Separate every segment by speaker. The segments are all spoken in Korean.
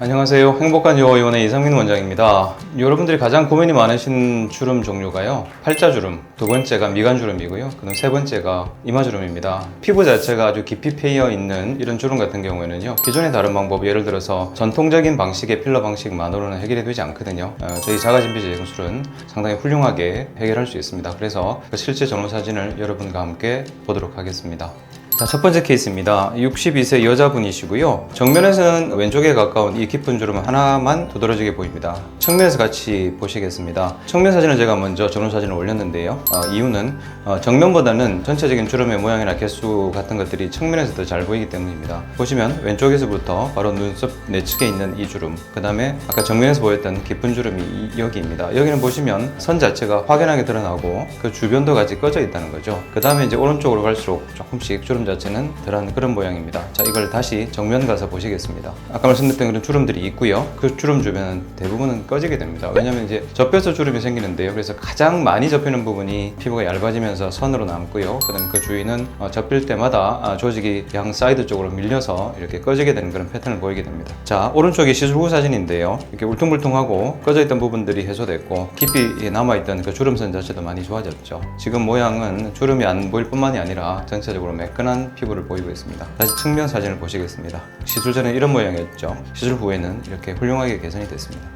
Speaker 1: 안녕하세요. 행복한 요원의 이상민 원장입니다. 여러분들이 가장 고민이 많으신 주름 종류가요, 팔자주름, 두 번째가 미간주름이고요, 그다음 세 번째가 이마주름입니다. 피부 자체가 아주 깊이 패여 있는 이런 주름 같은 경우에는요, 기존의 다른 방법, 예를 들어서 전통적인 방식의 필러 방식만으로는 해결이 되지 않거든요. 저희 자가진피 재생술은 상당히 훌륭하게 해결할 수 있습니다. 그래서 그 실제 전후 사진을 여러분과 함께 보도록 하겠습니다. 자, 첫 번째 케이스입니다. 62세 여자분이시고요. 정면에서는 왼쪽에 가까운 이 깊은 주름 하나만 두드러지게 보입니다. 측면에서 같이 보시겠습니다. 측면 사진을 제가 먼저 전후 사진을 올렸는데요. 이유는 정면보다는 전체적인 주름의 모양이나 개수 같은 것들이 측면에서 더 잘 보이기 때문입니다. 보시면 왼쪽에서부터 바로 눈썹 내측에 있는 이 주름, 그 다음에 아까 정면에서 보였던 깊은 주름이 여기입니다. 여기는 보시면 선 자체가 확연하게 드러나고 그 주변도 같이 꺼져 있다는 거죠. 그 다음에 이제 오른쪽으로 갈수록 조금씩 주름 자체는 덜한 그런 모양입니다. 자, 이걸 다시 정면 가서 보시겠습니다. 아까 말씀드렸던 그런 주름들이 있고요. 그 주름 주변은 대부분은 꺼지게 됩니다. 왜냐면 이제 접혀서 주름이 생기는데요. 그래서 가장 많이 접히는 부분이 피부가 얇아지면서 선으로 남고요. 그 다음에 그 주위는 접힐 때마다 조직이 양 사이드 쪽으로 밀려서 이렇게 꺼지게 되는 그런 패턴을 보이게 됩니다. 자, 오른쪽이 시술 후 사진인데요. 이렇게 울퉁불퉁하고 꺼져 있던 부분들이 해소됐고 깊이 남아있던 그 주름선 자체도 많이 좋아졌죠. 지금 모양은 주름이 안 보일 뿐만이 아니라 전체적으로 매끈한 피부를 보이고 있습니다. 다시 측면 사진을 보시겠습니다. 시술 전에 이런 모양이었죠. 시술 후에는 이렇게 훌륭하게 개선이 됐습니다.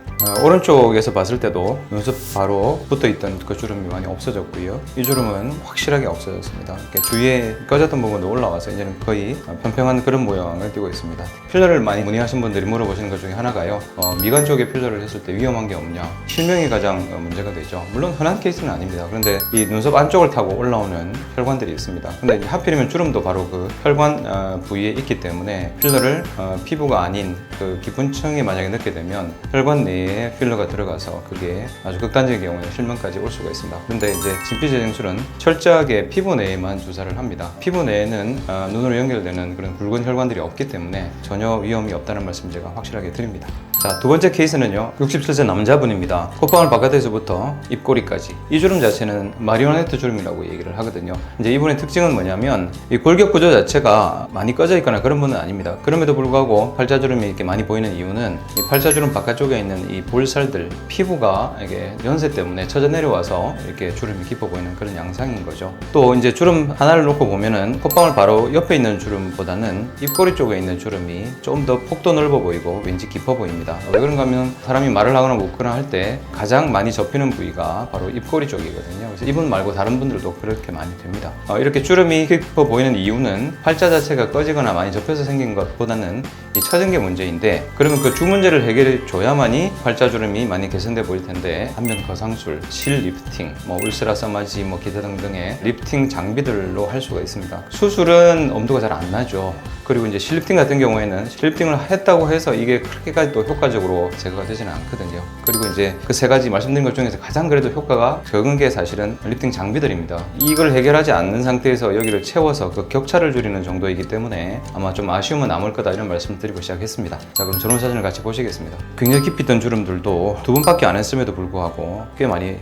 Speaker 1: 오른쪽에서 봤을 때도 눈썹 바로 붙어있던 그 주름이 많이 없어졌고요. 이 주름은 확실하게 없어졌습니다. 이렇게 주위에 꺼졌던 부분도 올라와서 이제는 거의 평평한 그런 모양을 띠고 있습니다. 필러를 많이 문의하신 분들이 물어보시는 것 중에 하나가요, 미간 쪽에 필러를 했을 때 위험한 게 없냐, 실명이 가장 문제가 되죠. 물론 흔한 케이스는 아닙니다. 그런데 이 눈썹 안쪽을 타고 올라오는 혈관들이 있습니다. 근데 하필이면 주름도 바로 그 혈관 부위에 있기 때문에 필러를 피부가 아닌 그 깊은 층에 만약에 넣게 되면 혈관 내에 필러가 들어가서 그게 아주 극단적인 경우에는 실명까지 올 수가 있습니다. 그런데 이제 진피재생술은 철저하게 피부 내에만 주사를 합니다. 피부 내에는 눈으로 연결되는 그런 굵은 혈관들이 없기 때문에 전혀 위험이 없다는 말씀 제가 확실하게 드립니다. 자, 두 번째 케이스는요, 67세 남자분입니다. 콧방울 바깥에서부터 입꼬리까지. 이 주름 자체는 마리오네트 주름이라고 얘기를 하거든요. 이제 이분의 특징은 뭐냐면 이 골격 구조 자체가 많이 꺼져 있거나 그런 분은 아닙니다. 그럼에도 불구하고 팔자주름이 이렇게 많이 보이는 이유는 이 팔자주름 바깥쪽에 있는 이 볼살들, 피부가 이게 연세 때문에 처져 내려와서 이렇게 주름이 깊어 보이는 그런 양상인 거죠. 또 이제 주름 하나를 놓고 보면은 콧방울 바로 옆에 있는 주름보다는 입꼬리 쪽에 있는 주름이 좀 더 폭도 넓어 보이고 왠지 깊어 보입니다. 왜 그런가 하면 사람이 말을 하거나 묻거나 할 때 가장 많이 접히는 부위가 바로 입꼬리 쪽이거든요. 그래서 이분 말고 다른 분들도 그렇게 많이 됩니다. 이렇게 주름이 깊어 보이는 이유는 팔자 자체가 꺼지거나 많이 접혀서 생긴 것보다는 이 처진 게 문제인데, 그러면 그 주 문제를 해결해 줘야만이 팔자주름이 많이 개선돼 보일 텐데, 안면 거상술, 실 리프팅, 울스라 서마지, 기타 등등의 리프팅 장비들로 할 수가 있습니다. 수술은 엄두가 잘 안 나죠. 그리고 이제 실리프팅 같은 경우에는 실리프팅을 했다고 해서 이게 그렇게까지 또 효과적으로 제거가 되지는 않거든요. 그리고 이제 그 세 가지 말씀드린 것 중에서 가장 그래도 효과가 적은 게 사실은 리프팅 장비들입니다. 이걸 해결하지 않는 상태에서 여기를 채워서 그 격차를 줄이는 정도이기 때문에 아마 좀 아쉬움은 남을 거다, 이런 말씀을 드리고 시작했습니다. 자, 그럼 전후 사진을 같이 보시겠습니다. 굉장히 깊이 있던 주름들도 두 번밖에 안 했음에도 불구하고 꽤 많이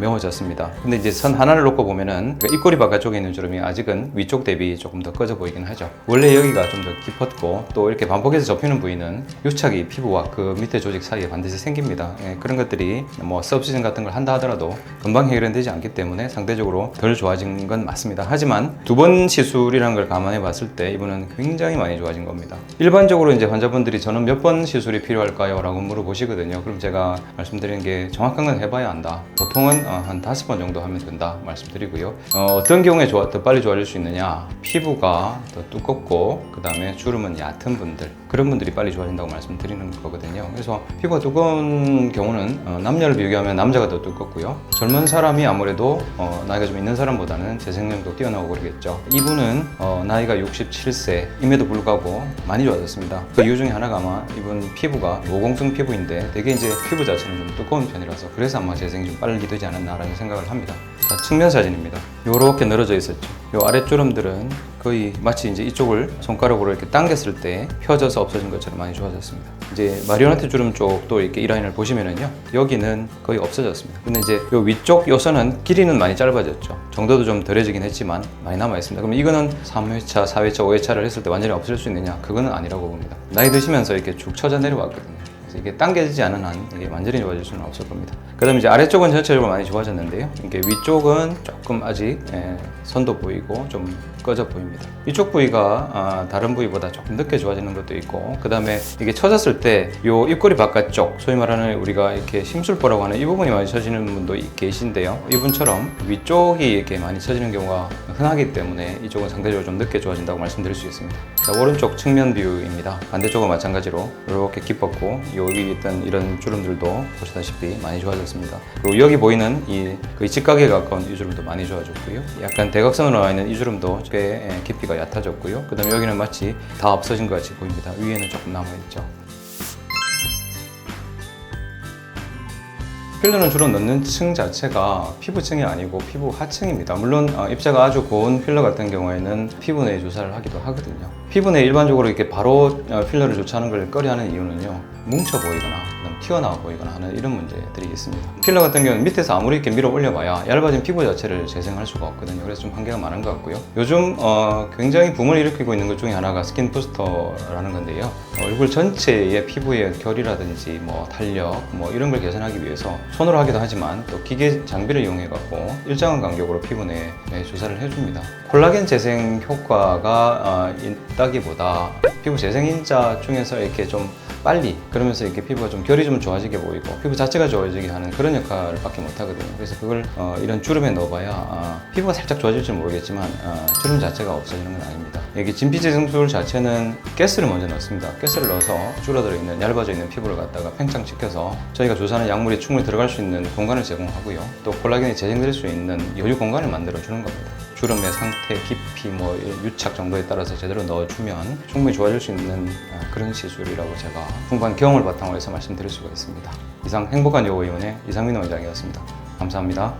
Speaker 1: 메워졌습니다. 근데 이제 선 하나를 놓고 보면은 입꼬리 바깥쪽에 있는 주름이 아직은 위쪽 대비 조금 더 꺼져 보이긴 하죠. 원래 여기가 좀 더 깊었고, 또 이렇게 반복해서 접히는 부위는 유착이 피부와 그 밑에 조직 사이에 반드시 생깁니다. 그런 것들이 서브시즌 같은 걸 한다 하더라도 금방 해결은 되지 않기 때문에 상대적으로 덜 좋아진 건 맞습니다. 하지만 두 번 시술이라는 걸 감안해 봤을 때 이분은 굉장히 많이 좋아진 겁니다. 일반적으로 이제 환자분들이 저는 몇 번 시술이 필요할까요? 라고 물어보시거든요. 그럼 제가 말씀드리는 게 정확한 건 해봐야 한다. 보통은 한 5번 정도 하면 된다 말씀드리고요. 어떤 경우에 더 빨리 좋아질 수 있느냐? 피부가 더 두껍고 그 다음에 주름은 얕은 분들, 그런 분들이 빨리 좋아진다고 말씀드리는 거거든요. 그래서 피부가 두꺼운 경우는 남녀를 비교하면 남자가 더 두껍고요. 젊은 사람이 아무래도 나이가 좀 있는 사람보다는 재생력도 뛰어나고 그러겠죠. 이분은 나이가 67세임에도 불구하고 많이 좋아졌습니다. 그 이유 중에 하나가 아마 이분 피부가 모공성 피부인데 되게 이제 피부 자체는 좀 두꺼운 편이라서 그래서 아마 재생이 좀 빨리 되지 않았나라는 생각을 합니다. 자, 측면 사진입니다. 요렇게 늘어져 있었죠. 요 아랫주름들은 거의 마치 이제 이쪽을 손가락으로 이렇게 당겼을 때 펴져서 없어진 것처럼 많이 좋아졌습니다. 이제 마리오네트 주름 쪽도 이렇게 이 라인을 보시면은요, 여기는 거의 없어졌습니다. 근데 이제 요 위쪽 요선은 길이는 많이 짧아졌죠. 정도도 좀 덜해지긴 했지만 많이 남아 있습니다. 그럼 이거는 3회차, 4회차, 5회차를 했을 때 완전히 없을 수 있느냐? 그거는 아니라고 봅니다. 나이 드시면서 이렇게 쭉 처져 내려왔거든요. 이게 당겨지지 않은 한 이게 완전히 좋아질 수는 없을 겁니다. 그 다음에 이제 아래쪽은 전체적으로 많이 좋아졌는데요. 이게 위쪽은 조금 아직 선도 보이고 좀 꺼져 보입니다. 이쪽 부위가 다른 부위보다 조금 늦게 좋아지는 것도 있고, 그 다음에 이게 처졌을 때 요 입꼬리 바깥쪽, 소위 말하는 우리가 이렇게 심술보라고 하는 이 부분이 많이 처지는 분도 계신데요. 이분처럼 위쪽이 이렇게 많이 처지는 경우가 흔하기 때문에 이쪽은 상대적으로 좀 늦게 좋아진다고 말씀드릴 수 있습니다. 자, 오른쪽 측면 뷰입니다. 반대쪽은 마찬가지로 이렇게 깊었고, 여기 있던 이런 주름들도 보시다시피 많이 좋아졌습니다. 그리고 여기 보이는 이 거의 직각에 가까운 이 주름도 많이 좋아졌고요. 약간 대각선으로 나와 있는 이 주름도 꽤 깊이가 얕아졌고요. 그 다음에 여기는 마치 다 없어진 것 같이 보입니다. 위에는 조금 남아있죠. 필러는 주로 넣는 층 자체가 피부층이 아니고 피부 하층입니다. 물론 입자가 아주 고운 필러 같은 경우에는 피부 내에 주사를 하기도 하거든요. 피부 내에 일반적으로 이렇게 바로 필러를 조치하는 걸 꺼려하는 이유는요, 뭉쳐 보이거나 튀어나와 보이거나 하는 이런 문제들이 있습니다. 필러 같은 경우는 밑에서 아무리 이렇게 밀어 올려봐야 얇아진 피부 자체를 재생할 수가 없거든요. 그래서 좀 한계가 많은 것 같고요. 요즘 굉장히 붐을 일으키고 있는 것 중에 하나가 스킨 부스터라는 건데요. 얼굴 전체의 피부의 결이라든지 뭐 탄력 뭐 이런 걸 개선하기 위해서 손으로 하기도 하지만 또 기계 장비를 이용해 갖고 일정한 간격으로 피부 내에 주사를 해줍니다. 콜라겐 재생 효과가 있다기보다 피부 재생인자 중에서 이렇게 좀 빨리, 그러면서 이렇게 피부가 좀 결이 좀 좋아지게 보이고 피부 자체가 좋아지게 하는 그런 역할을 밖에 못 하거든요. 그래서 그걸 이런 주름에 넣어봐야 피부가 살짝 좋아질지 모르겠지만 주름 자체가 없어지는 건 아닙니다. 여기 진피재생술 자체는 가스를 먼저 넣습니다. 가스를 넣어서 줄어들어 있는 얇아져 있는 피부를 갖다가 팽창시켜서 저희가 조사하는 약물이 충분히 들어갈 수 있는 공간을 제공하고요. 또 콜라겐이 재생될 수 있는 여유 공간을 만들어 주는 겁니다. 주름의 상태, 깊이, 뭐 유착 정도에 따라서 제대로 넣어주면 충분히 좋아질 수 있는 그런 시술이라고 제가 풍부한 경험을 바탕으로 해서 말씀드릴 수가 있습니다. 이상 행복한 여고의원의 이상민 원장이었습니다. 감사합니다.